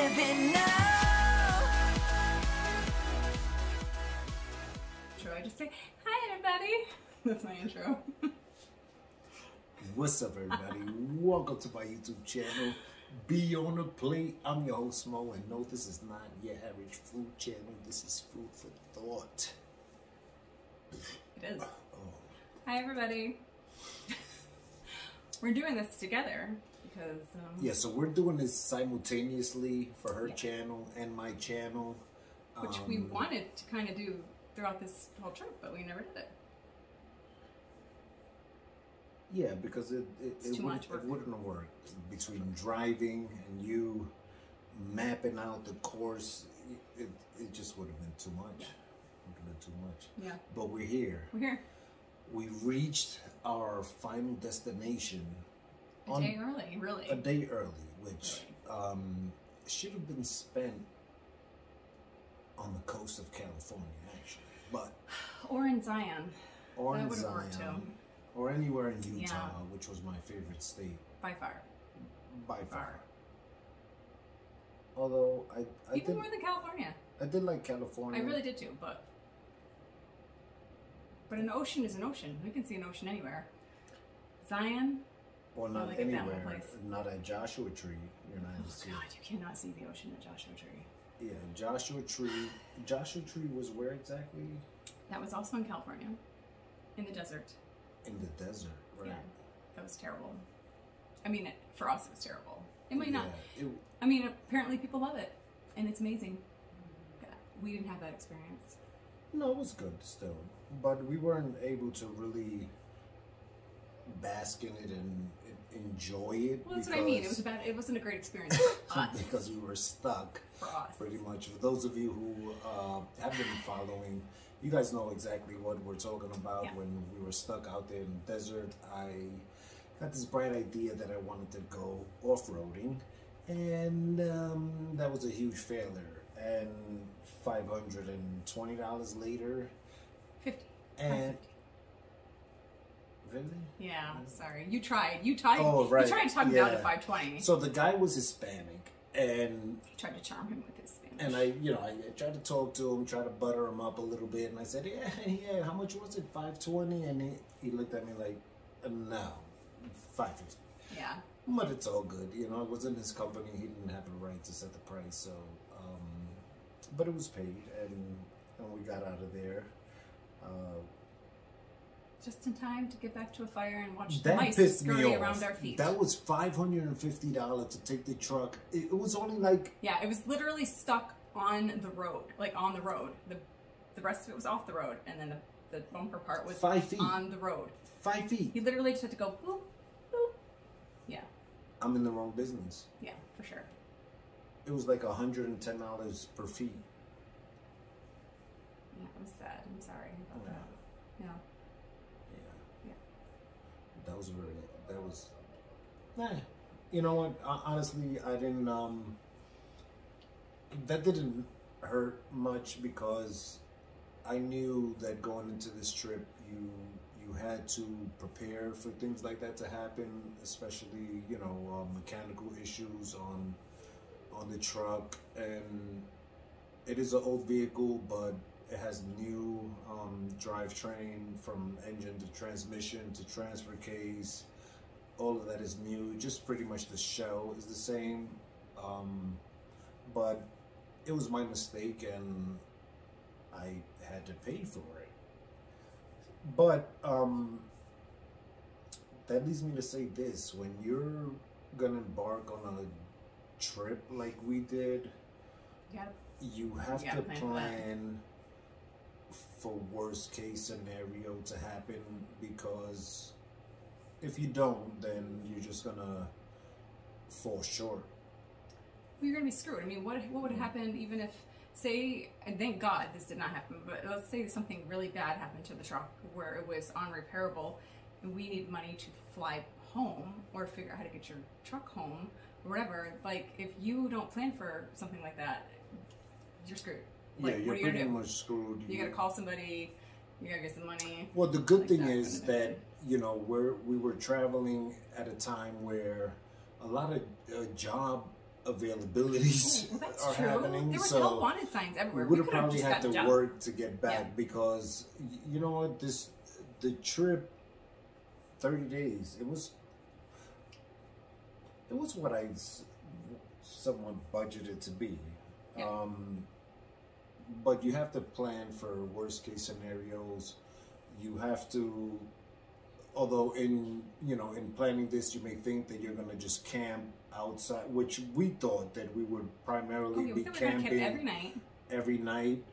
living now. Should I just say, hi everybody? That's my intro. What's up, everybody? Welcome to my YouTube channel, Be On The Plate. I'm your host, Mo, and no, this is not your average food channel. This is food for thought. It is. Oh. Hi everybody. We're doing this together because... Yeah, so we're doing this simultaneously for her Yeah. channel and my channel. which we wanted to kind of do throughout this whole trip, but we never did it. Yeah, because it too much work. wouldn't have worked. Between driving and you mapping out the course, it just would have been too much. Yeah. Would have been too much. Yeah. But we're here. We're here. We reached our final destination A day early, really. a day early, which should have been spent on the coast of California, actually, but Or in Zion. or That in would've worked, Zion, too. or anywhere in Utah, Yeah. which was my favorite state By far. by far. Far. Although I Even did more than California. I did like California. I really did too, but an ocean is an ocean. We can see an ocean anywhere. Zion, Well, not like at that one anywhere. place. Not at Joshua Tree. You're not oh able to see it. god, you cannot see the ocean at Joshua Tree. Yeah, Joshua Tree. Joshua Tree was where exactly? That was also in California, in the desert. In the desert, right? Yeah, that was terrible. I mean, for us, it was terrible. It might not. Yeah, I mean, apparently people love it, and it's amazing. We didn't have that experience. No, it was good still, but we weren't able to really bask in it and enjoy it. Well, that's what I mean. It was it wasn't a great experience for us. because we were stuck. For us. Pretty much. For those of you who have been following, you guys know exactly what we're talking about. Yeah. When we were stuck out there in the desert, I got this bright idea that I wanted to go off-roading, and that was a huge failure. And $520 later, 50. and really? Yeah, sorry. You tried. You tried. Oh, right. You tried to talk me down to Yeah. 520. So the guy was Hispanic, and You tried to charm him with his Spanish. And I tried to talk to him, try to butter him up a little bit, and I said, yeah, how much was it? $520? And he looked at me like, no, $550. Yeah. But it's all good, it wasn't his company. He didn't have a right to set the price, so, but it was paid, and we got out of there. Just in time to get back to a fire and watch the That mice pissed me scurry off. around our feet. That was $550 to take the truck. It was only like... Yeah, it was literally stuck on the road, like on the road. The rest of it was off the road, and then the bumper part was 5 feet. on the road. 5 feet. He literally just had to go boop, boop. Yeah, I'm in the wrong business. yeah, for sure. It was like $110 per feet. Yeah, it was sad. I'm sorry about that. Yeah. Yeah. That was nah. You know what? Honestly, I didn't, that didn't hurt much because I knew that going into this trip, you had to prepare for things like that to happen, especially, mechanical issues on the truck. And it is an old vehicle, but it has new drivetrain, from engine to transmission to transfer case. All of that is new. Just pretty much the shell is the same. But it was my mistake, and I had to pay for it. But that leads me to say this: when you're gonna embark on a trip like we did, Yeah. you have You to gotta plan for that. plan for worst case scenario to happen, because if you don't, then you're just gonna fall short. You're gonna be screwed. I mean, what would happen even if, say, and thank God this did not happen, but let's say something really bad happened to the truck where it was unrepairable, and we need money to fly home or figure out how to get your truck home or whatever. Like, if you don't plan for something like that, you're screwed. Like, Yeah, you're what are you pretty gonna do? much screwed. You gotta call somebody. You gotta get some money. Well, the good like thing that is kind of that we were traveling at a time where a lot of job availabilities Well, that's are true. happening. There were so help wanted signs everywhere. we would have could've probably just had to gotten a job. work to get back Yeah. because you know what, the trip, 30 days, it was what I somewhat budgeted to be. Yeah. But you have to plan for worst case scenarios. You have to, although in planning this, you may think that you're gonna just camp outside, which we thought that we would primarily Okay, be we thought we were gonna camping camp every night. every night.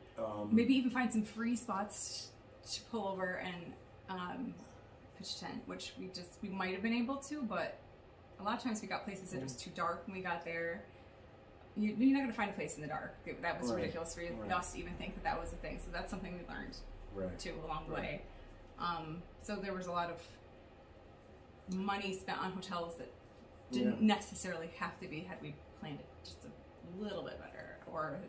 Maybe even find some free spots to pull over and pitch a tent, which we might have been able to, but a lot of times we got places that it was too dark when we got there. You're not going to find a place in the dark. That was Right. ridiculous for us to even think that was a thing. So that's something we learned right. too along the Right. way. So there was a lot of money spent on hotels that didn't necessarily have to be had we planned it just a little bit better or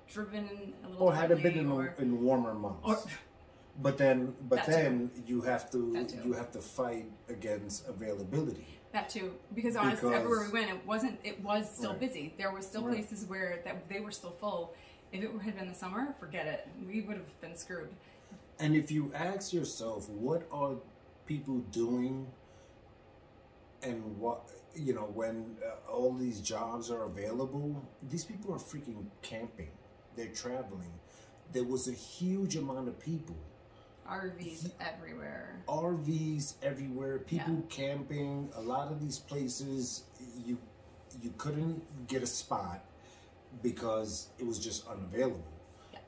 driven a little Or had it been differently, in warmer months. or But then That you have to That too. fight against availability. that too, because honestly, Because- everywhere we went, it was still Right. busy. There were still Right. places where they were still full. If it had been the summer, forget it. We would have been screwed. And if you ask yourself, what are people doing, and what when all these jobs are available, these people are freaking camping. They're traveling. There was a huge amount of people. RVs everywhere. RVs everywhere, people Yeah. camping. A lot of these places, you couldn't get a spot because it was just unavailable. Yeah.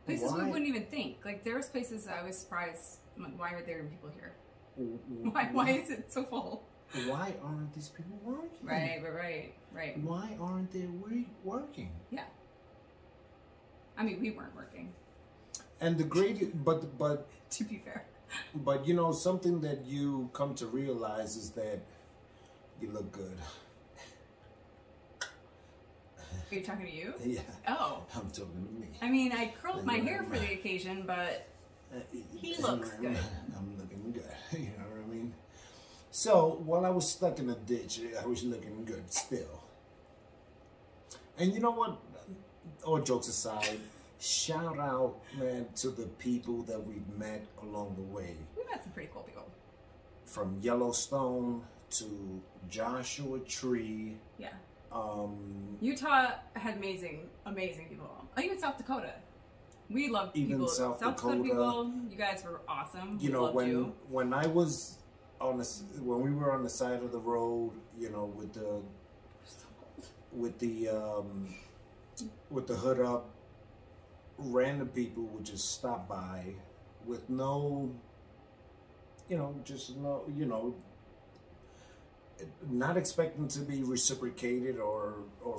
Places we Why- wouldn't even think. Like there was places I was surprised. I'm like, why are there people here? w- Why is it so full? Why aren't these people working? Right. Why aren't they working? Yeah. I mean, we weren't working. And the great, but To be fair. something that you come to realize is that you look good. Are you talking to you? Yeah, Oh. I'm talking to me. I mean, I curled my hair for the occasion, but he looks good. I'm looking good. You know what I mean? So while I was stuck in a ditch, I was looking good still. And you know what? All jokes aside, shout out, man, to the people that we've met along the way. we met some pretty cool people. From Yellowstone to Joshua Tree. Yeah. Um, Utah had amazing people. Oh, even South Dakota. We loved Even people. South Dakota Dakota. people, you guys were awesome. you We know, loved when you. when I was when we were on the side of the road, with the hood up, random people would just stop by with no, not expecting to be reciprocated or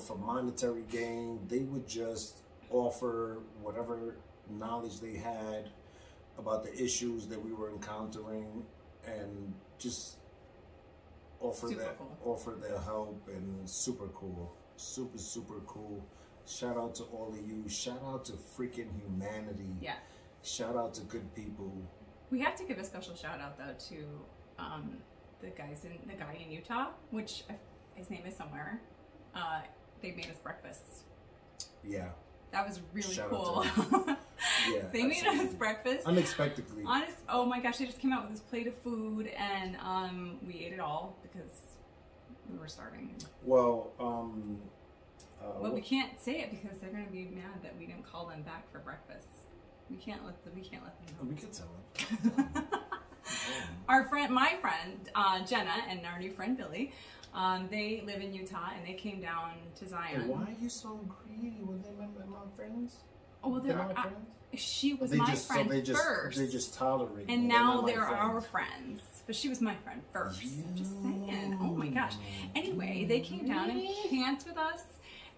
for monetary gain. They would just offer whatever knowledge they had about the issues that we were encountering and just offer Super cool. offer their help, and super cool. Super cool. Shout out to all of you. Shout out to freaking humanity. Yeah. Shout out to good people. We have to give a special shout out though to the guy in Utah, which his name is somewhere. They made us breakfast. Yeah. That was really Shout cool. out to Yeah. They made us absolutely. breakfast. Unexpectedly. Oh my gosh, they just came out with this plate of food and we ate it all because we were starving. Well, But we can't say it because they're gonna be mad that we didn't call them back for breakfast. We can't let them know. we could tell them. My friend Jenna and our new friend Billy, they live in Utah and they came down to Zion. Hey, why are you so greedy when they met my friends? Oh, well, They're not friends? she was They my just- so friend they just- first, They just tolerate me. and They're now not my they're our friends. friends. But she was my friend first. I'm just saying. Oh my gosh. Anyway, they came down and camped with us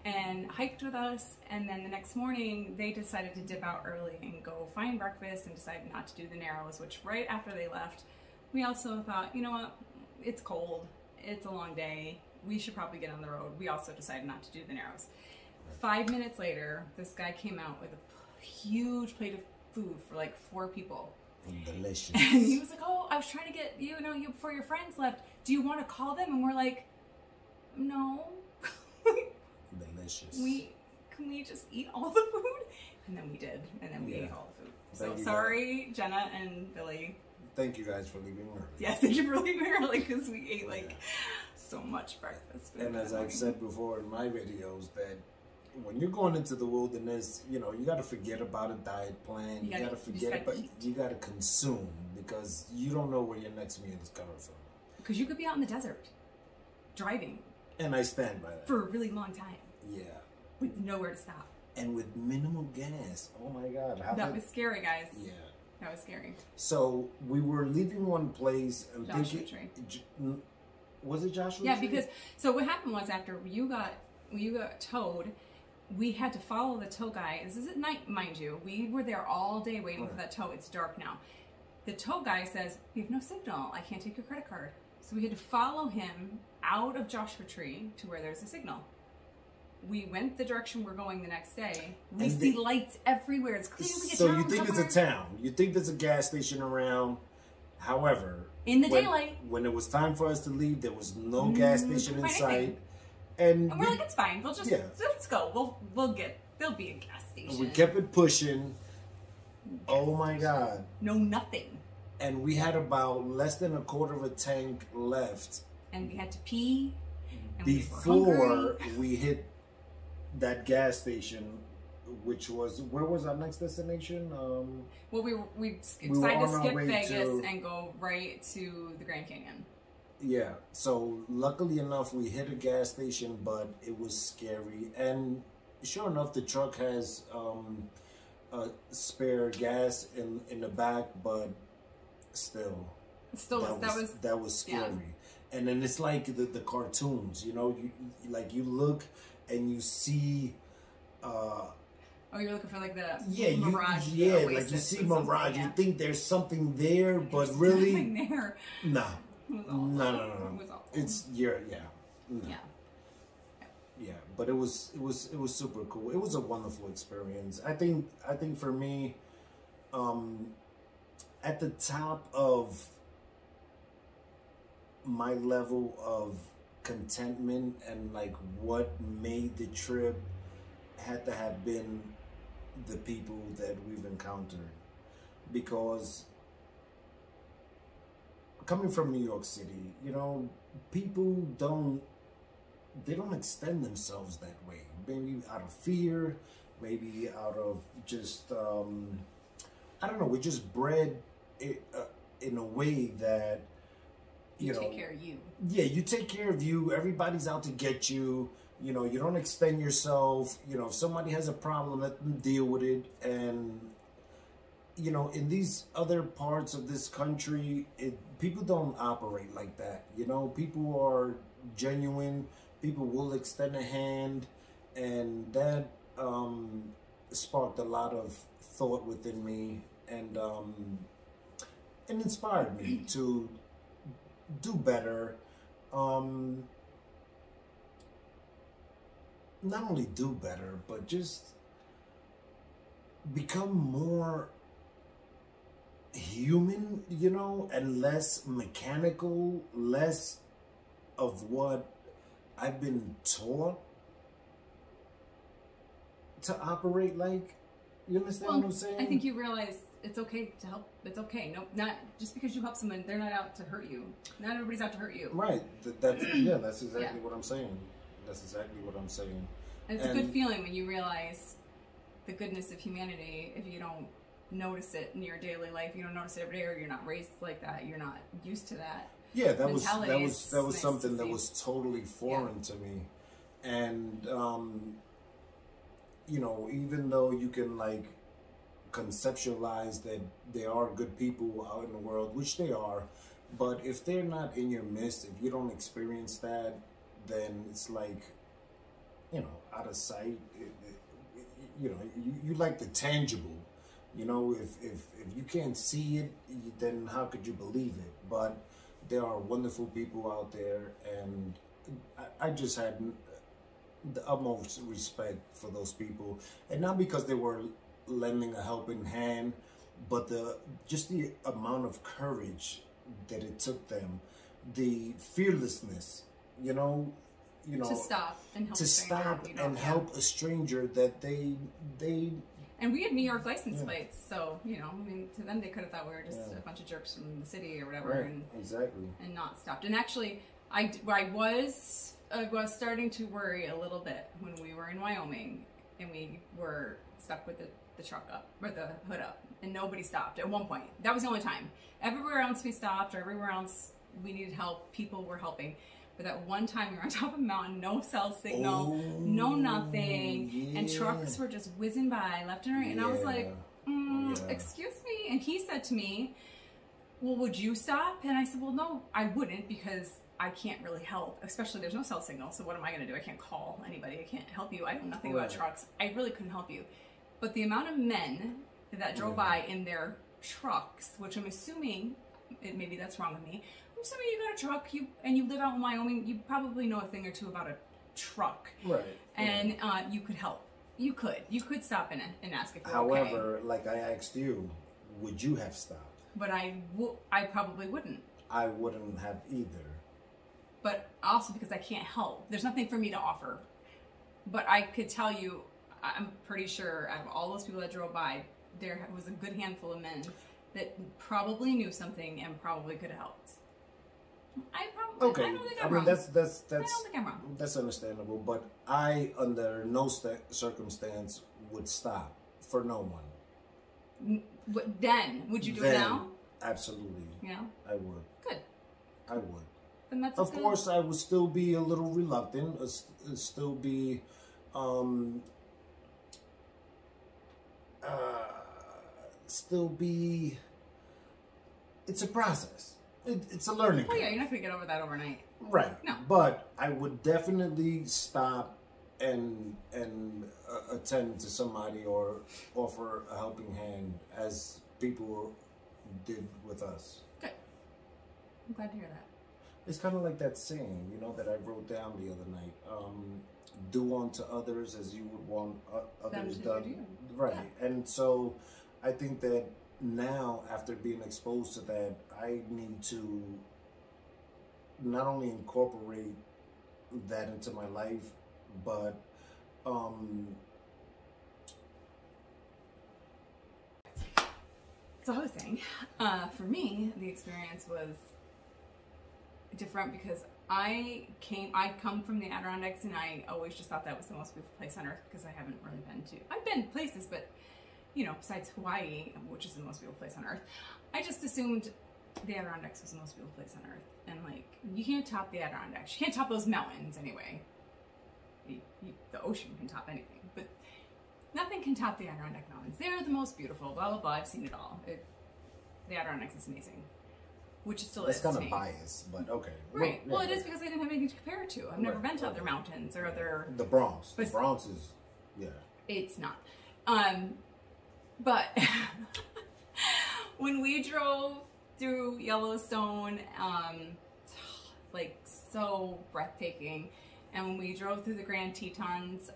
and hiked with us, and then the next morning they decided to dip out early and go find breakfast and decided not to do the Narrows, which right after they left, we also thought, you know what, it's cold, it's a long day, we should probably get on the road. We also decided not to do the Narrows. 5 minutes later, this guy came out with a huge plate of food for like 4 people. Delicious. And he was like, oh, I was trying to get, you before your friends left, do you want to call them? And we're like, no. Delicious. Can we just eat all the food? And then we did, and then we Yeah. ate all the food. Thank So you, sorry, Jenna and Billy. Thank you guys for leaving early. Yes, thank you for leaving early because we ate like so much breakfast food. And as that I've morning. said before in my videos, that when you're going into the wilderness, you know, you got to forget about a diet plan. You got to you just forget gotta about, eat. you got to consume, because you don't know where your next meal is coming from. Because you could be out in the desert, driving And I stand by that. for a really long time Yeah. with nowhere to stop. And with minimal gas. Oh my God. How That did- was scary, guys. Yeah. That was scary. So we were leaving one place and Joshua thinking, Tree. Was it Joshua Yeah, Tree? because so what happened was after you got towed, we had to follow the tow guy. This is at night, mind you. We were there all day waiting for that tow. It's dark now. The tow guy says, "We have no signal. I can't take your credit card." So we had to follow him out of Joshua Tree to where there's a signal. We went the direction we're going the next day. We And see lights everywhere. It's clearly a So town you think somewhere. it's a town. You think there's a gas station around. However, In the when, daylight. when it was time for us to leave, there was no gas station in find sight. anything. And And we're like, it's fine. We'll just Yeah. let's go. We'll get. There'll be a gas station. we kept it pushing. Oh my God. No, nothing. And we had about less than a quarter of a tank left And we had to pee. And before we were hungry. we hit that gas station, which was, where was our next destination? Well, we We were decided on to our skip way Vegas to- and go right to the Grand Canyon. Yeah, so luckily enough, we hit a gas station, but it was scary. And sure enough, the truck has spare gas in the back, but still, Still, that was scary. yeah. And then it's like the cartoons, you know, you look and you see. Oh, you're looking for like the Yeah, Mirage. like you Oasis see or something, Mirage, yeah. you think there's something there, but There's really, nothing there. no, It was awful. no. It was awful. It's no. Yeah, but it was super cool. It was a wonderful experience. I think for me, at the top of my level of contentment and like what made the trip had to have been the people that we've encountered, because coming from New York City, you know, people don't extend themselves that way. Maybe out of fear, maybe out of just, I don't know, we're just bred in a way that, you know, take care of you. Yeah, you take care of you. Everybody's out to get you. You know, you don't extend yourself. You know, if somebody has a problem, let them deal with it. And, you know, in these other parts of this country, people don't operate like that. You know, people are genuine. People will extend a hand. And that sparked a lot of thought within me and inspired me to do better. Not only do better, but just become more human, you know, and less mechanical, less of what I've been taught to operate like. You understand what I'm saying? I think you realize it's okay to help. It's okay. No, not just because you help someone, they're not out to hurt you. Not everybody's out to hurt you. Right. That's exactly what I'm saying. That's exactly what I'm saying. And it's a good feeling when you realize the goodness of humanity. If you don't notice it in your daily life, you don't notice it every day, or you're not raised like that, you're not used to that. Yeah, that was mentality. It's nice something to that see. was totally foreign to me. And you know, even though you can like conceptualize that there are good people out in the world, which they are, but if they're not in your midst, if you don't experience that, then it's like, you know, out of sight. You know, you like the tangible. You know, if you can't see it, then how could you believe it? But there are wonderful people out there, and I just had the utmost respect for those people, and not because they were lending a helping hand, but just the amount of courage that it took them, the fearlessness. You know, you know, to stop and help to a stranger, stop you know, and yeah. help a stranger that they And we had New York license Yeah. plates, so you know, I mean, to them they could have thought we were just Yeah. a bunch of jerks from the city or whatever, right, and exactly. not stopped. And actually, I was starting to worry a little bit when we were in Wyoming and we were stuck with the truck up or the hood up, and nobody stopped at one point. That was the only time. Everywhere else we stopped, or everywhere else we needed help, people were helping. But that one time we were on top of a mountain, no cell signal, no nothing, and trucks were just whizzing by left and right. And I was like, excuse me. And he said to me, well, would you stop? And I said, well, no, I wouldn't, because I can't really help, especially there's no cell signal. So what am I going to do? I can't call anybody. I can't help you. I know nothing about trucks. I really couldn't help you. But the amount of men that drove by in their trucks, which I'm assuming, maybe that's wrong with me, I'm assuming you got a truck, and you live out in Wyoming, you probably know a thing or two about a truck. Right. And you could help. You could stop and ask if you're However, okay. like I asked you, would you have stopped? But I probably wouldn't. I wouldn't have either. But also because I can't help. There's nothing for me to offer. But I could tell you, I'm pretty sure out of all those people that drove by, there was a good handful of men that probably knew something and probably could have helped. I don't think I'm wrong. that's I don't think I'm wrong. That's understandable, but I, under no circumstance, would stop for no one. Then, would you do it Then, now? Absolutely. Yeah. I would. Good. I would. Then that's Of course, I would still be a little reluctant. Still be, It's a process. It's a learning. Well, curve. yeah, you're not gonna get over that overnight. Right. No. But I would definitely stop and attend to somebody or offer a helping hand, as people did with us. Good. I'm glad to hear that. It's kind of like that saying, you know, that I wrote down the other night. Do unto others as you would want others to do done. to you. Right. Yeah. And so I think that now, after being exposed to that, I need to not only incorporate that into my life, but So I was saying, for me, the experience was different because I come from the Adirondacks, and I always just thought that was the most beautiful place on earth, because I haven't really been to. I've been places, but you know, besides Hawaii, which is the most beautiful place on earth, I just assumed the Adirondacks was the most beautiful place on earth. And like, you can't top the Adirondacks. You can't top those mountains anyway. The ocean can top anything, but nothing can top the Adirondack Mountains. They're the most beautiful, blah, blah, blah. I've seen it all. The Adirondacks is amazing, which it still is. That's kind to of me. biased, but okay. Right. Well, it yeah. is because I didn't have anything to compare it to. I've never Right, been to right. other mountains or other... The Bronx. The But- Bronx is, yeah. It's not. But when we drove through Yellowstone, like so breathtaking, and when we drove through the Grand Tetons,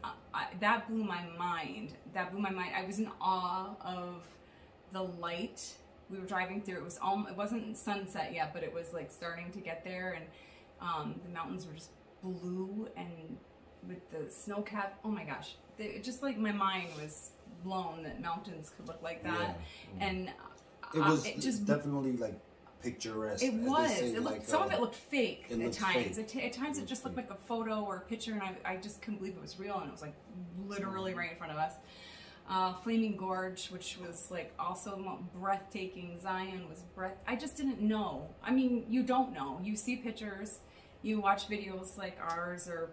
that blew my mind. That blew my mind. I was in awe of the light we were driving through. It wasn't sunset yet, but it was like starting to get there, and the mountains were just blue, and with the snow cap. Oh my gosh! It just like my mind was blown that mountains could look like that, Yeah. and It was it just definitely like picturesque. it as they was. say, It looked, like, some of it looked fake it at looked times. fake. At times, it It just looked looked like a photo or a picture, and I just couldn't believe it was real. And it was like literally right in front of us. Flaming Gorge, which was like also breathtaking. Zion was I just didn't know. I mean, you don't know. You see pictures, you watch videos like ours or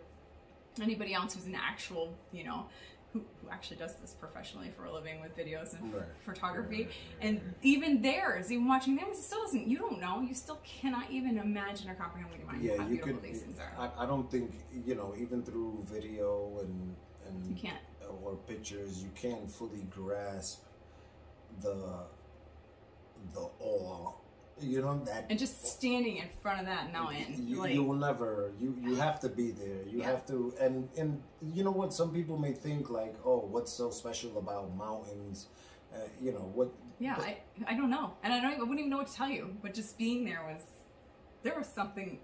anybody else who's an actual, you know, who actually does this professionally for a living with videos and Right. photography. Right. And even theirs, even watching theirs, it still doesn't, you don't know. You still cannot even imagine or comprehend with your mind Yeah, how you beautiful could. these things are. I don't think, you know, even through video and You can't. or pictures, you can't fully grasp the awe. You know that. And just standing in front of that mountain, like, you will never. You have to be there. You Yeah. have to. And you know what? Some people may think like, oh, what's so special about mountains? You know what? yeah, but- I don't know. And I wouldn't even know what to tell you. But just being there was something.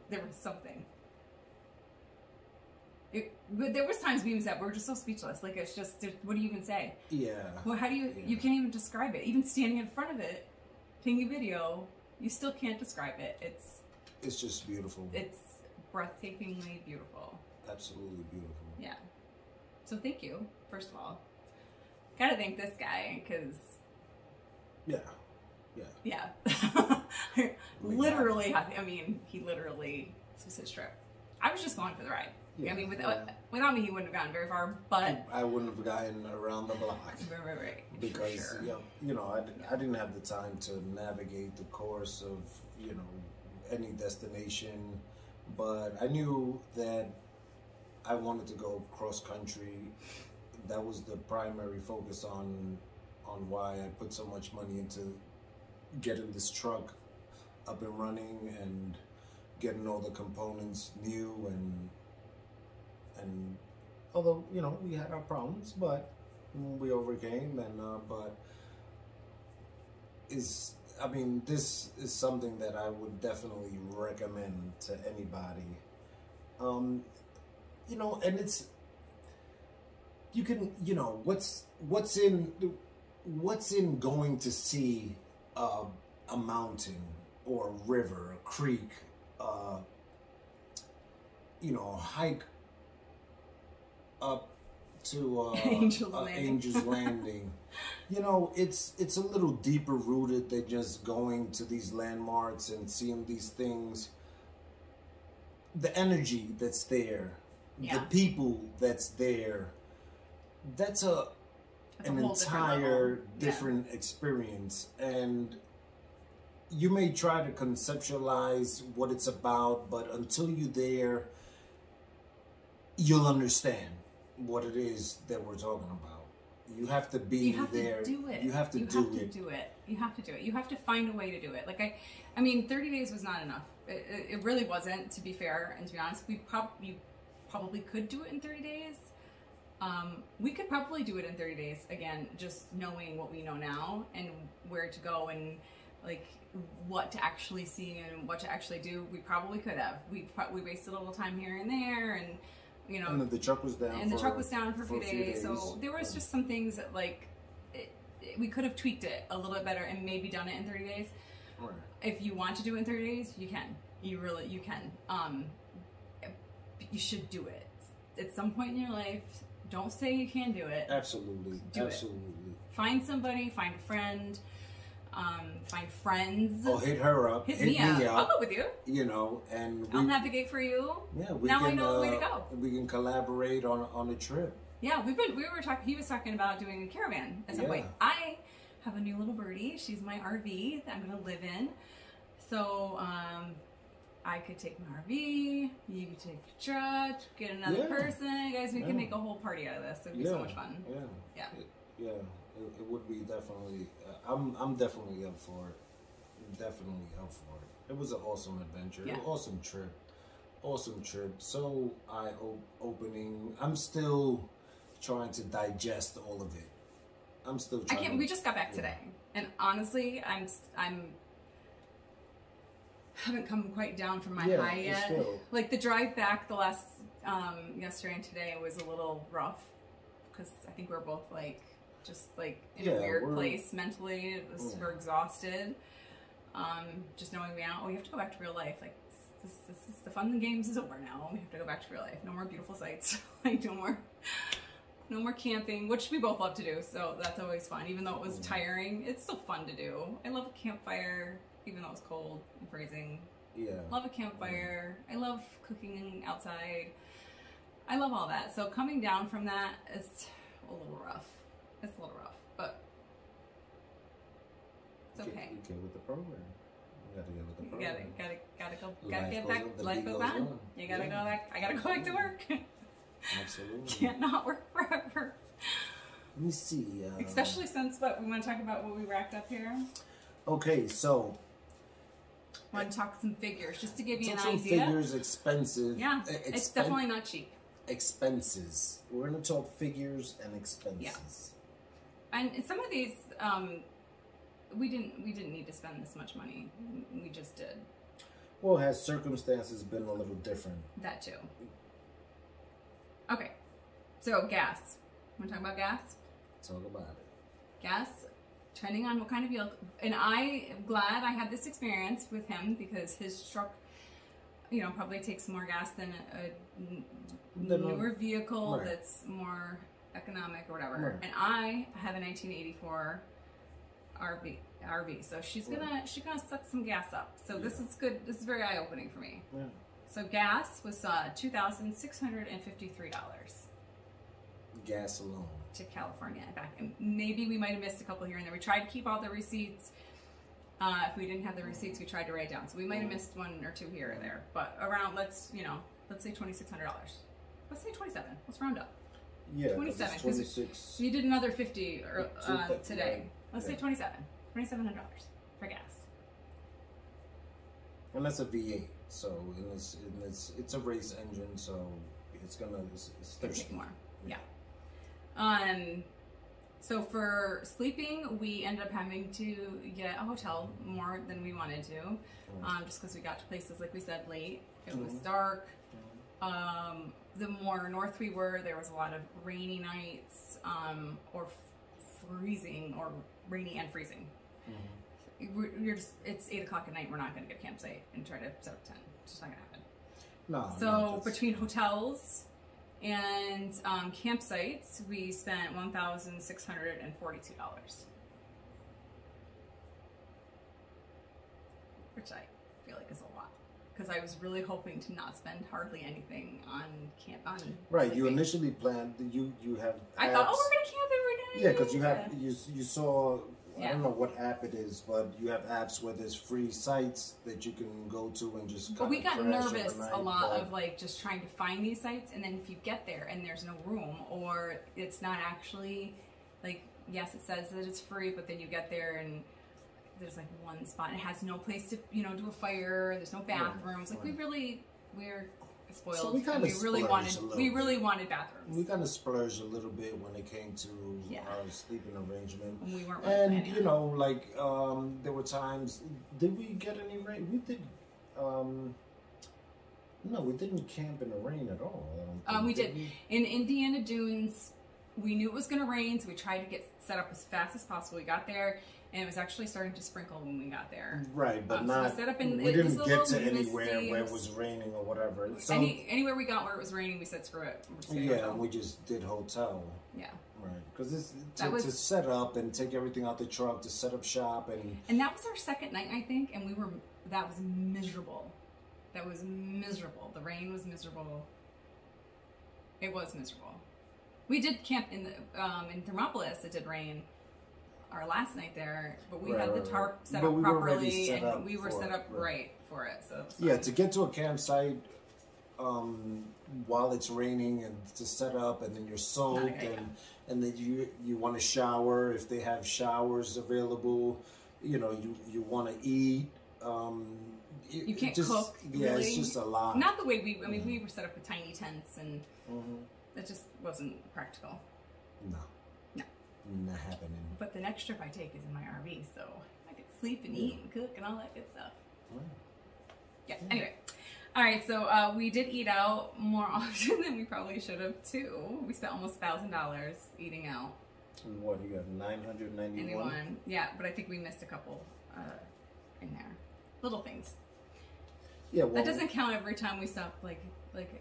But there was times we that we're just so speechless. Like it's just, what do you even say? Yeah. Well, how do you? You can't even describe it. Even standing in front of it, taking a video, you still can't describe it. It's just beautiful. It's breathtakingly beautiful. Absolutely beautiful. Yeah. So thank you, first of all. Gotta thank this guy because. Yeah. Yeah. Literally, I mean, he literally, this was his trip. I was just going for the ride. Yeah, I mean, without me, he wouldn't have gotten very far, but. I wouldn't have gotten around the block. Right. Because, Sure. you know, I didn't have the time to navigate the course of, you know, any destination. But I knew that I wanted to go cross country. That was the primary focus on why I put so much money into getting this truck up and running and getting all the components new and although, you know, we had our problems, but we overcame but this is something that I would definitely recommend to anybody. You know, and it's, you can, you know, what's in going to see a mountain or a river, a creek, you know, hike up to Angel's Landing. You know, it's a little deeper rooted than just going to these landmarks and seeing these things. The energy that's there, the people that's there, that's an entire different experience. And you may try to conceptualize what it's about, but until you're there, you'll understand what it is that we're talking about. You have to be there. You have to do it. You have to do it. You have to find a way to do it. Like I mean, 30 days was not enough. It really wasn't, to be fair and to be honest. You probably could do it in 30 days. We could probably do it in 30 days, again, just knowing what we know now and where to go and like what to actually see and what to actually do. We probably could have. We wasted a little time here and there, and you know, and the truck was down. And the truck was down for a few days, so there was just some things that like we could have tweaked it a little bit better and maybe done it in 30 days. Right. If you want to do it in 30 days, you can. You can. You should do it at some point in your life. Don't say you can't do it. Absolutely. Absolutely. Find somebody. Find a friend. Find friends. Oh, hit her up. Hit me up. I'll go with you. You know, and I'll navigate for you. Yeah, I know the way to go. We can collaborate on a trip. Yeah, we were talking. He was talking about doing a caravan at some point. I have a new little birdie. She's my RV that I'm gonna live in. So I could take my RV. You could take the truck. Get another person. Guys, we can make a whole party out of this. It'd be so much fun. Yeah. It would be definitely. I'm definitely up for it. Definitely up for it. It was an awesome adventure. Yeah. Awesome trip. Awesome trip. So eye-opening. I'm still trying to digest all of it. I'm still trying. We just got back today, and honestly, I'm haven't come quite down from my high yet. Still. Like the drive back, the last yesterday and today was a little rough because I think we're both like just like in a weird place mentally. We're exhausted. Just knowing we have to go back to real life. Like this is the fun and games is over now. We have to go back to real life. No more beautiful sights. Like no more camping, which we both love to do. So that's always fun. Even though it was tiring, it's still fun to do. I love a campfire, even though it's cold and freezing. Yeah. Love a campfire. I love cooking outside. I love all that. So coming down from that is a little rough. It's a little rough, but it's okay. You get with the program. You gotta get with the program. Gotta go. Gotta get back. Life goes on. You gotta go back. I gotta go back to work. Absolutely. Can't not work forever. Let me see. Especially since we want to talk about what we racked up here. Okay, so. I want to talk some figures just to give you an some idea. Figures expensive. Yeah, it's definitely not cheap. Expenses. We're gonna talk figures and expenses. Yeah. And some of these, we didn't need to spend this much money. We just did. Well, has circumstances been a little different? That too. Okay, so gas. Want to talk about gas? Talk about it. Gas, depending on what kind of vehicle. And I am glad I had this experience with him because his truck, you know, probably takes more gas than a newer vehicle right. that's more economic or whatever. Right. And I have a 1984 RV, so she's gonna suck some gas up. So this is good. This is very eye opening for me. Yeah. So gas was $2,653 Gas alone. to California and back. And maybe we might have missed a couple here and there. We tried to keep all the receipts. If we didn't have the receipts, we tried to write down. So we might have missed one or two here or there. But around, let's say $2,600. Let's say 27. Let's round up. Yeah. 27. 26. You did another 50 today. Right. Let's say 27. $2,700 for gas. And that's a V8. So it's a race engine. So it's thirsty. Take more. Yeah. So for sleeping, we ended up having to get a hotel more than we wanted to, just because we got to places, like we said, late. It was dark. The more north we were, there was a lot of rainy nights, or freezing, or rainy and freezing. It's 8 o'clock at night. We're not going to get a campsite and try to set up a tent. It's just not going to happen. No. So between hotels and campsites, we spent $1,642, which I feel like is a lot because I was really hoping to not spend hardly anything on Right. sleeping. You initially planned. You have. I thought, we're gonna camp every day. Yeah, because you have you saw. Yeah. I don't know what app it is, but you have apps where there's free sites that you can go to and just. But we got crash nervous overnight, a lot but- of like just trying to find these sites, and then if you get there and there's no room, or it's not actually like, yes, it says that it's free, but then you get there and there's like one spot and it has no place to do a fire. There's no bathrooms. Like we're spoiled. So we and kinda we really splurged wanted a little we bit. really wanted bathrooms. We kind of splurged a little bit when it came to Yeah. our sleeping arrangement. And we weren't really And planning you know, like there were times. Did we get any rain? We did. No, we didn't camp in the rain at all. I don't think. We did. In Indiana Dunes, we knew it was going to rain, so we tried to get set up as fast as possible. We got there, and it was actually starting to sprinkle when we got there. Right, but So not. we set up in, we it was didn't a get to little anywhere misty. where it was raining or whatever. So Anywhere we got where it was raining, we said screw it. We're just gonna yeah, go. and we just did hotel. Yeah. Right, because That was- to set up and take everything out the truck to set up shop and And that was our second night, I think, and that was miserable. That was miserable. The rain was miserable. It was miserable. We did camp in Thermopolis. It did rain our last night there, but we had the tarp set But up we were already properly, set and up we were for set it, up right for it. So it was yeah, fine. to get to a campsite while it's raining and to set up and then you're soaked and then you want to shower if they have showers available. You know, you want to eat. You can't just, cook. Yeah, really. it's just a lot. Not the way we were set up with tiny tents, and it just wasn't practical. No. No. Not happening. But the next trip I take is in my RV, so I could sleep and eat and cook and all that good stuff. Yeah. Anyway, all right. So we did eat out more often than we probably should have too. We spent almost $1,000 eating out. What you got? 991. Anyone? Yeah, but I think we missed a couple in there. Little things. Yeah. Well, That doesn't count every time we stopped, like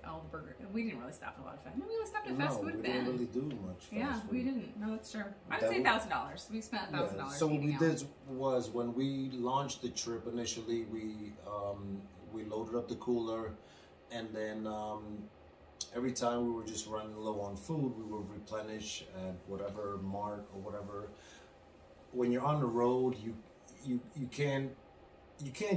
all the burger. We didn't really stop at a lot of fast. No, we only stopped at fast food we then. didn't really do much. Fast Yeah, food. we didn't. No, that's true. I'd That say was- $1,000. We spent $1,000. Yeah. So what we eating did out. was when we launched the trip initially, we loaded up the cooler, and then every time we were just running low on food, we would replenish at whatever mart or whatever. When you're on the road, you can't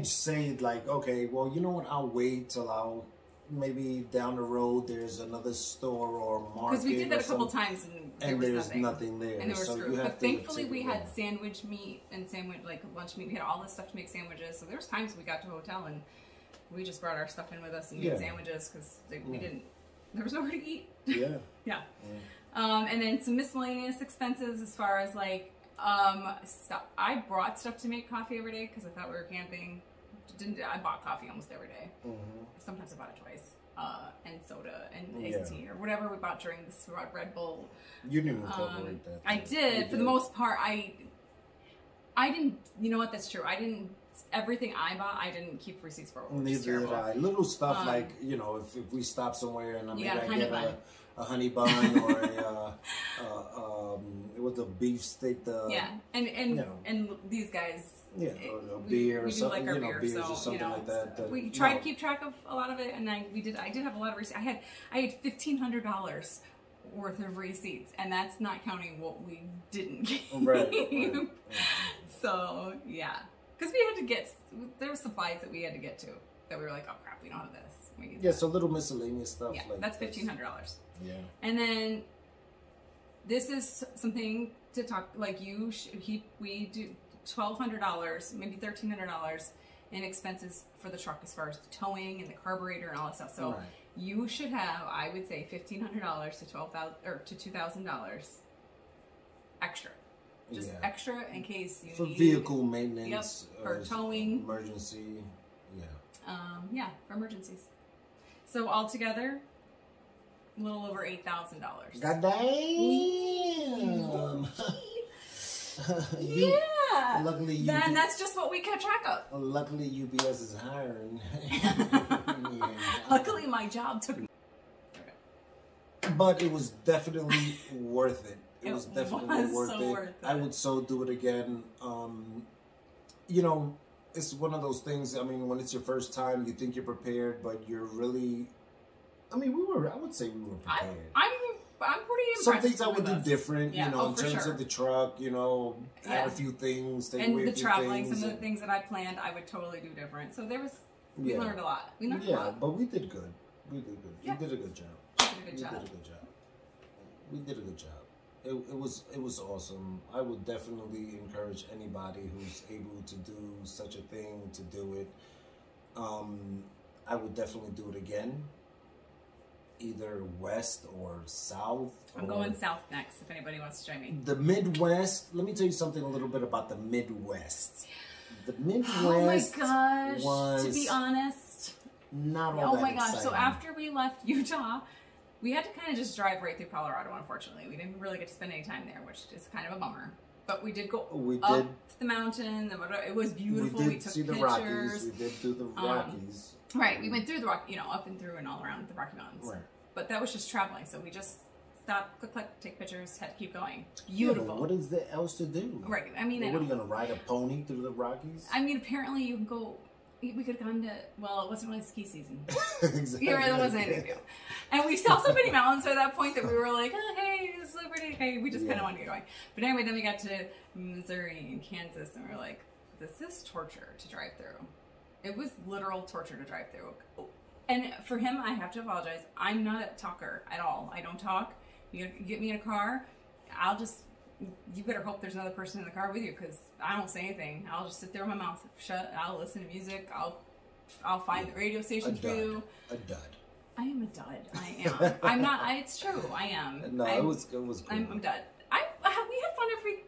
say like, okay, well, you know what? I'll wait till maybe down the road there's another store or market. Because we did that or a couple something, times and there's was nothing there. And they were so screwed. you have But to thankfully take we it had in. sandwich meat and lunch meat. We had all this stuff to make sandwiches. So there was times we got to a hotel and we just brought our stuff in with us and made Yeah. sandwiches because we didn't. There was nowhere to eat. Yeah. Yeah. And then some miscellaneous expenses as far as like stuff. I brought stuff to make coffee every day because I thought we were camping. I bought coffee almost every day. Sometimes I bought it twice. and soda and Yeah. iced tea or whatever we bought during this Red Bull. You didn't incorporate that. I did You for the most part. I didn't. You know what? That's true. I didn't. Everything I bought, I didn't keep receipts for. Which is Neither did terrible. I. Little stuff like, you know, if we stop somewhere and You maybe got a I honey get bun. a honey bun or it was a beef steak. Yeah, and you know. and these guys. Yeah, it- or a we- beer or we do something, like our you know, beer, beers so, or something you know, like that. We try no. to keep track of a lot of it, and I did have a lot of receipts. I had $1,500 worth of receipts, and that's not counting what we didn't keep. Right. So yeah, because we had to get there were supplies that we had to get to that we were like, oh crap, we don't have this. We need Yeah, that. so little miscellaneous stuff. Yeah, like that's $1,500. Yeah. And then this is something to talk like we do $1,200, maybe $1,300 in expenses for the truck as far as the towing and the carburetor and all that stuff. So Right. you should have, I would say, $1,500 to $12,000 or to $2,000 extra, just Yeah. extra in case you For need vehicle maintenance. Yep, for towing. Emergency. Yeah. Yeah, for emergencies. So altogether, a little over $8,000. God damn. Yeah. Luckily, you. Then that's just what we kept track of. Luckily, UPS is hiring. Yeah. Luckily, my job took. But it was definitely worth it. It It was definitely was worth so it. worth I it. would so do it again. You know, it's one of those things. I mean, when it's your first time, you think you're prepared, but you're really. I mean, I would say we were prepared. I'm pretty impressed. Some things I would with do us. different, Yeah, you know, oh, in for terms sure. of the truck, you know, add Yeah. a few things, take And away the a few traveling, things. some of the and- things that I planned, I would totally do different. So we Yeah. learned a lot. We learned a Yeah, lot. but we did good. We did good. Yeah. We did a good job. We did a good job. We did a good job. We did a good job. It was awesome. I would definitely encourage anybody who's able to do such a thing to do it. I would definitely do it again. Either west or south. I'm or going south next. If anybody wants to join me. the Midwest. Let me tell you something a little bit about the Midwest. The Midwest Oh my gosh! was To be honest, not all oh that my gosh! So exciting. after we left Utah, we had to kind of just drive right through Colorado. Unfortunately, we didn't really get to spend any time there, which is kind of a bummer. But we did go We up did. the mountain. It was beautiful. We We did took see the pictures. Rockies. We did do the Rockies. Right, we went through the rock, up and through and all around the Rocky Mountains. Right. But that was just traveling, so we just stopped, click, click, take pictures, had to keep going. Yeah, but Beautiful. what is there else to do? Right, I mean, What I are you know. gonna ride a pony through the Rockies? I mean, apparently you can go. We could have gone to. Well, it wasn't really ski season. Exactly. Yeah, there wasn't anything to do. And we saw so many mountains by that point that we were like, oh, hey, it's so pretty. Hey, we just kind Yeah. of wanted to get going. But anyway, then we got to Missouri and Kansas, and we were like, this is torture to drive through. It was literal torture to drive through. And for him, I have to apologize. I'm not a talker at all. I don't talk. You get me in a car, you better hope there's another person in the car with you, because I don't say anything. I'll just sit there with my mouth shut. I'll listen to music. I'll find the radio A stations for you. dud. A dud. I am a dud. I am. I'm not. It's true. I am. No, I'm, it was cool. I'm a dud. We had fun every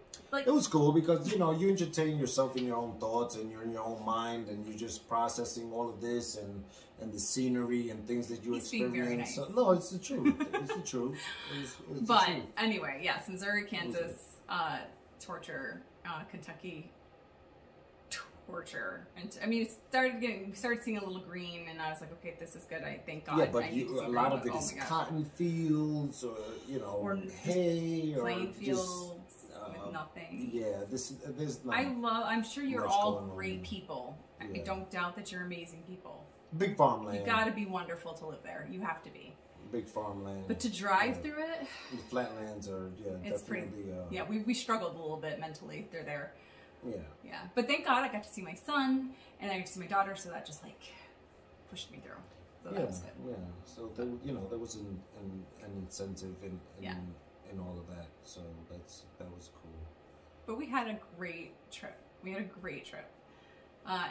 It was cool because you entertain yourself in your own thoughts and you're in your own mind and you're just processing all of this and the scenery and things that you He's being experience. very nice. So, no, it's the truth. It's the truth. It's the But truth. anyway, yes, Missouri, Kansas, torture, Kentucky, torture, and I mean, we started seeing a little green, and I was like, okay, this is good. I thank God. Yeah, I but need to see a lot green, of it but is oh my gosh. cotton fields or Or hay or plain just, fields with nothing. Yeah, there's not I'm sure you're much all going on. great people. I Yeah. don't doubt that you're amazing people. big farmland. You got to be wonderful to live there. You have to be. Big farmland. But to drive Yeah. through it, The flatlands are it's pretty. definitely Yeah, we struggled a little bit mentally through there. yeah. Yeah, but thank God I got to see my son and I got to see my daughter, so that just like pushed me through. So that was good. Yeah. So there, there was an incentive in Yeah. in all of that. So that was cool. But we had a great trip. And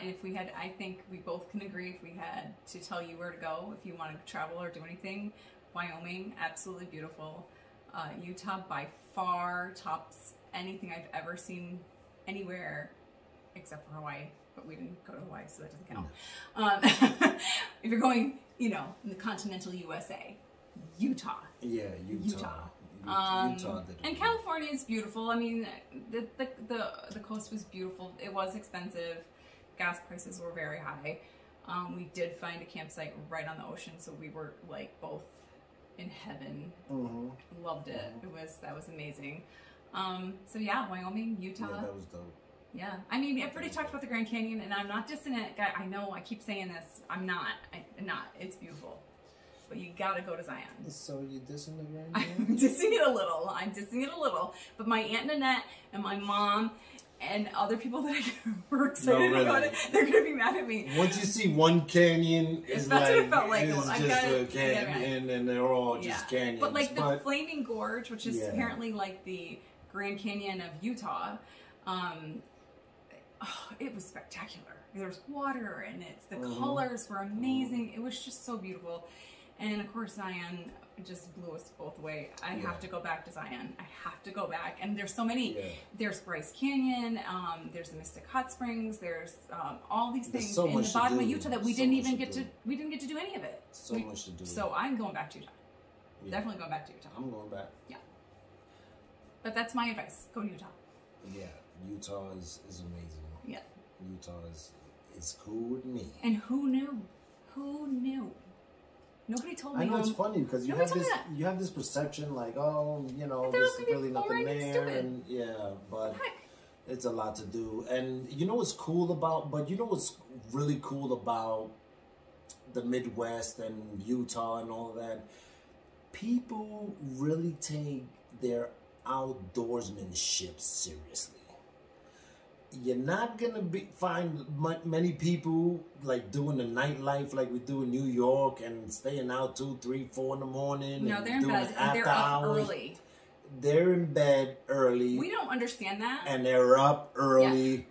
if we had, I think we both can agree, if we had to tell you where to go, if you want to travel or do anything, Wyoming, absolutely beautiful. Utah by far tops anything I've ever seen anywhere except for Hawaii. but we didn't go to Hawaii, so that doesn't count. If you're going, you know, in the continental USA, Utah. Yeah, Utah. Utah did it. And California is beautiful. I mean, the coast was beautiful. It was expensive. Gas prices were very high. We did find a campsite right on the ocean, so we were like both in heaven. Loved it. That was amazing. So yeah, Wyoming, Utah. Yeah, that was dope. Yeah, I mean, everybody talked about the Grand Canyon, and I'm not dissing it. I know I keep saying this. I'm not. It's beautiful. But you gotta go to Zion. So you dissing the Grand I'm Canyon? dissing it a little. But my Aunt Nanette and my mom and other people that were excited about it, they're gonna be mad at me. Once you see one canyon, That's it's what like, it felt like. it's I just got a it. canyon, and they're all just canyons. But like the Flaming Gorge, which is Yeah. apparently like the Grand Canyon of Utah, it was spectacular. There's water and the colors were amazing. It was just so beautiful. And of course, Zion just blew us both away. I have to go back to Zion. I have to go back. And there's so many. Yeah. There's Bryce Canyon. There's the Mystic Hot Springs. There's all these things so in the bottom of Utah that we didn't even get to. We didn't get to do any of it. So much to do. So I'm going back to Utah. Yeah. Definitely going back to Utah. I'm going back. Yeah. But that's my advice. Go to Utah. Yeah, Utah is amazing. Yeah. Utah is cool with me. And who knew? Who knew? Nobody told me. I know it's funny because you have this perception like, oh, you know, there's really nothing there, and yeah, but it's a lot to do. And you know what's really cool about the Midwest and Utah and all of that? People really take their outdoorsmanship seriously. You're not gonna find many people like doing the nightlife like we do in New York and staying out 2, 3, 4 in the morning. No, they're in bed. They're up early. They're in bed early. We don't understand that. And they're up early.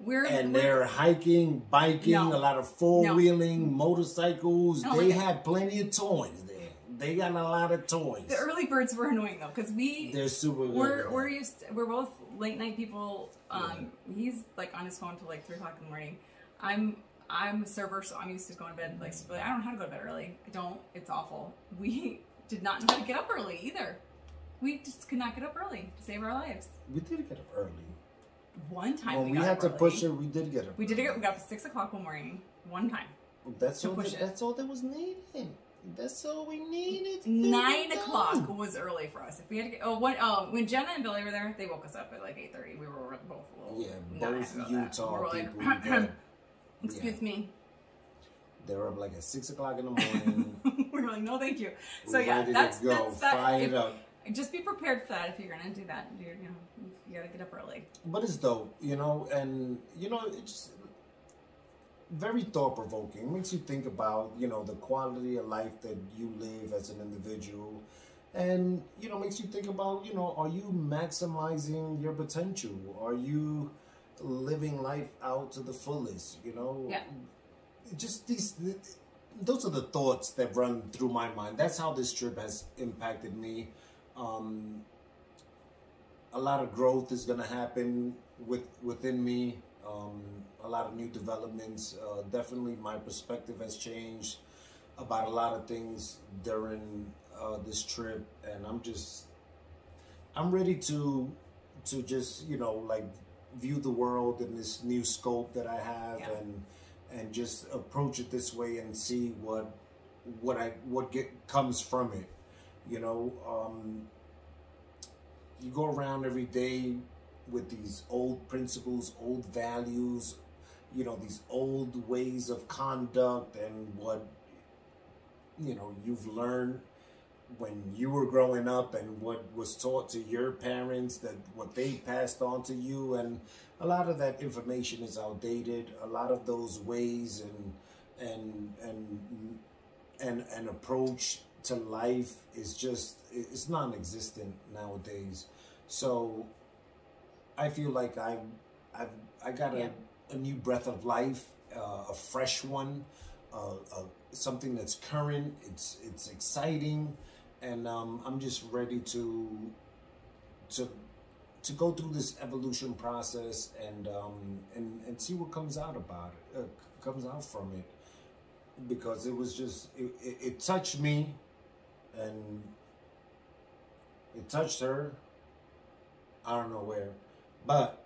Yeah. They're hiking, biking, a lot of four-wheeling, motorcycles. They have plenty of toys there. They got a lot of toys. The early birds were annoying though, because they're super good. We're both late night people. He's like on his phone till like 3 o'clock in the morning. I'm a server, so I'm used to going to bed like I don't know how to go to bed early. I don't. It's awful. We did not know how to get up early either. We just could not get up early to save our lives. We did get up early. One time when we had to push it, we did get up. We got up at 6 o'clock one morning. One time. That's all that was needed. That's all we needed. 9 o'clock was early for us. If we had to get, when Jenna and Billy were there, they woke us up at like 8:30. We were both a little. Yeah, both Utah people. Like, excuse me. They were up like at 6 o'clock in the morning. We were like, no, thank you. So yeah, that's fired up. Just be prepared for that if you're gonna do that. You gotta get up early. But it's dope, and it's just very thought-provoking. It makes you think about, the quality of life that you live as an individual. And, makes you think about, are you maximizing your potential? Are you living life out to the fullest, Yeah. Just those are the thoughts that run through my mind. That's how this trip has impacted me. A lot of growth is going to happen within me. A lot of new developments. Definitely my perspective has changed about a lot of things during this trip, and I'm ready to just view the world in this new scope that I have, and just approach it this way and see what comes from it. You go around every day with these old principles, old values, these old ways of conduct, and what you've learned when you were growing up, and what was taught to your parents, that what they passed on to you, and a lot of that information is outdated. A lot of those ways and approach to life is it's non-existent nowadays. So I feel like I got a new breath of life, a fresh one, something that's current. It's exciting, and I'm just ready to to go through this evolution process and see what comes out about it, comes out from it, because it was just it touched me, and it touched her. I don't know where, but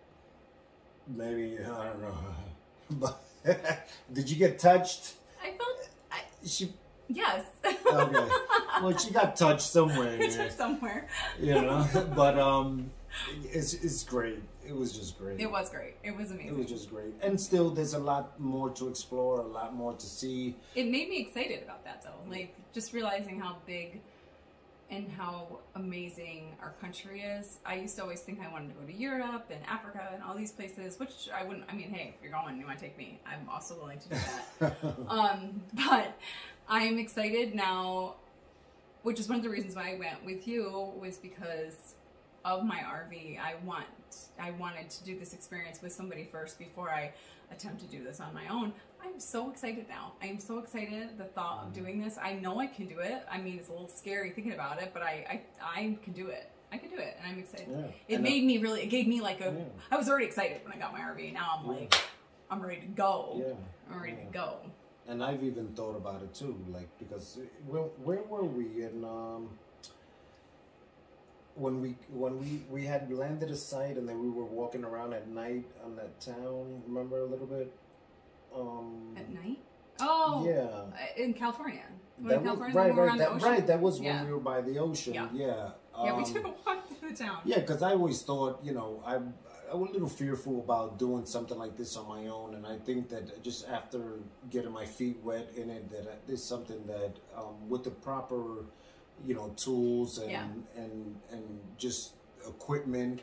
maybe I don't know. But did you get touched? I felt She yes. okay. Well, she got touched somewhere. It's touched somewhere. You know, but it's great. It was just great. It was great. It was amazing. It was just great. And still, there's a lot more to explore, a lot more to see. It made me excited about that, though. Like, just realizing how big and how amazing our country is. I used to always think I wanted to go to Europe and Africa and all these places, which I wouldn't. I mean, hey, if you're going, you want to take me. I'm also willing to do that. But I'm excited now, which is one of the reasons why I went with you, was because of my RV. I wanted to do this experience with somebody first before I attempt to do this on my own. I'm so excited now. I am so excited, the thought of doing this. I know I can do it. I mean, it's a little scary thinking about it, but I can do it. I can do it, and I'm excited. Yeah. It gave me like a, I was already excited when I got my RV. Now I'm like, I'm ready to go. Yeah. I'm ready to go. And I've even thought about it too, like, because where were we in, when we had landed a site and then we were walking around at night on that town, remember a little bit? At night? Oh, yeah, in California. That was, that was when we were by the ocean. Yeah. We took a walk through the town. Yeah, because I always thought, you know, I was a little fearful about doing something like this on my own, and I think that just after getting my feet wet in it, that it's something that with the proper, you know, tools and just equipment,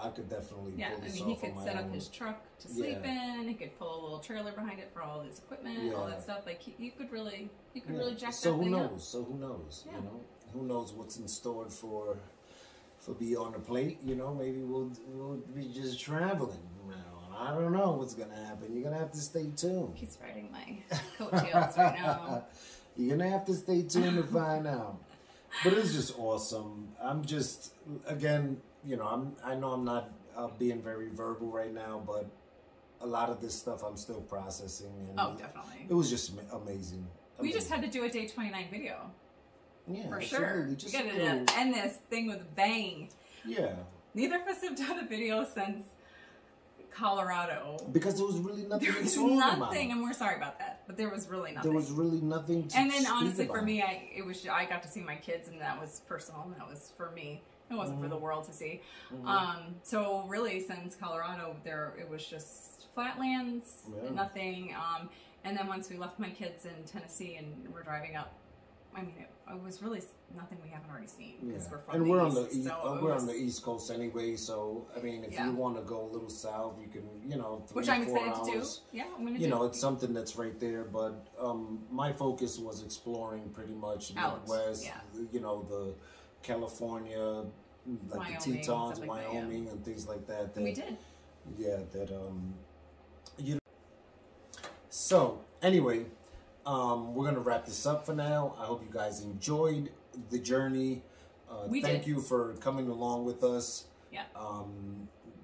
I could definitely pull this off. He could set up his truck to sleep in. He could pull a little trailer behind it for all his equipment, all that stuff. Like you could really jack that thing up. So who knows? You know, who knows what's in store for Beyond the Plate? You know, maybe we'll be just traveling. I don't know what's gonna happen. You're gonna have to stay tuned. He's riding my coattails right now. You're gonna have to stay tuned to find out. But it's just awesome. I'm just, again, you know, I know I'm not being very verbal right now, but a lot of this stuff I'm still processing. And definitely. It was just amazing. We just had to do a day 29 video. Yeah, for sure. We gotta end this thing with a bang. Yeah. Neither of us have done a video since Colorado. Because there was really nothing to talk about. And we're sorry about that. But there was really nothing. There was really nothing to And then honestly for me, I got to see my kids, and that was personal, and that was for me. It wasn't for the world to see. So really since Colorado, it was just flatlands, nothing. And then once we left my kids in Tennessee and we're driving up, I mean, it was really nothing we haven't already seen, because we're from we're on the East Coast anyway. So I mean, if you want to go a little south, you can, you know, 3 which I'm 4 excited hours, to do. Yeah, I'm gonna. You know, it's something that's right there. But my focus was exploring pretty much Midwest. You know, the California, like Wyoming, the Tetons, Wyoming, and things like that. We did. Yeah, that you know. So anyway. We're going to wrap this up for now. I hope you guys enjoyed the journey. Thank you for coming along with us. Yeah.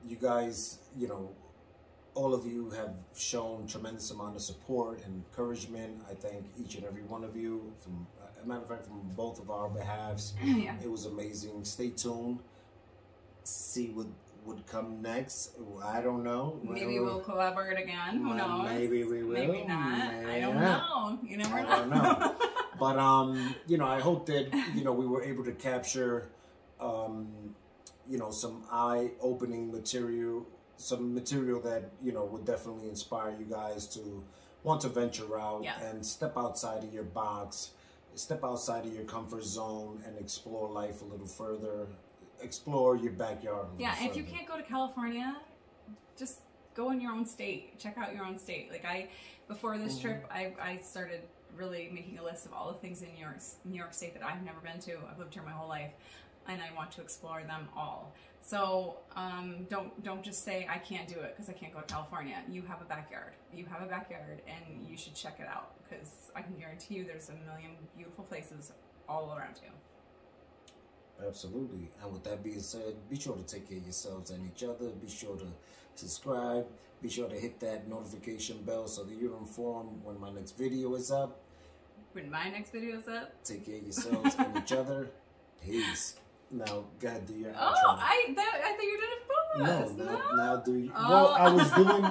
You guys, you know, all of you have shown tremendous amount of support and encouragement. I thank each and every one of you. From, as a matter of fact, from both of our behalves. It was amazing. Stay tuned. See what would come next. I don't know. Maybe we'll collaborate again. Who knows? Maybe we will. Maybe not. I don't know. You never know. I don't know. But you know, I hope that, you know, we were able to capture you know, some eye-opening material, some material that, you know, would definitely inspire you guys to want to venture out and step outside of your box, step outside of your comfort zone, and explore life a little further. Explore your backyard. Yeah, and if you can't go to California, just go in your own state. Check out your own state. Like before this trip, I started really making a list of all the things in New York State that I've never been to. I've lived here my whole life, and I want to explore them all. So don't just say I can't do it because I can't go to California. You have a backyard. You have a backyard, and you should check it out, because I can guarantee you there's a million beautiful places all around you. Absolutely. And with that being said, be sure to take care of yourselves and each other. Be sure to subscribe. Be sure to hit that notification bell so that you're informed when my next video is up. When my next video is up. Take care of yourselves and each other. Peace. Now, God, do your outro. Oh, I thought you did it for us. No, now do you. Oh. Well, I was doing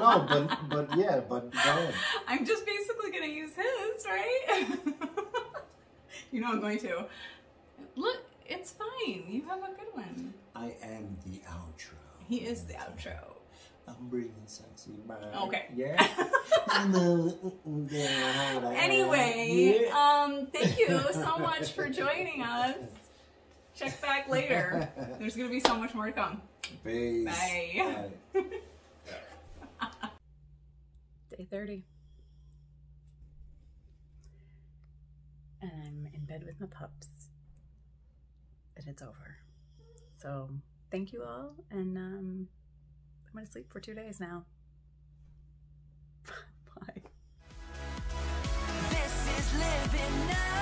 but yeah, but go ahead. I'm just basically going to use his, right? You know I'm going to. Look, it's fine. You have a good one. I am the outro. He is the outro. I'm breathing sexy. Bye. Okay. Yeah. Anyway, thank you so much for joining us. Check back later. There's going to be so much more to come. Peace. Bye. Bye. Day 30. And I'm in bed with my pups. And it's over. So, thank you all. And I'm going to sleep for 2 days now. Bye. This is living now.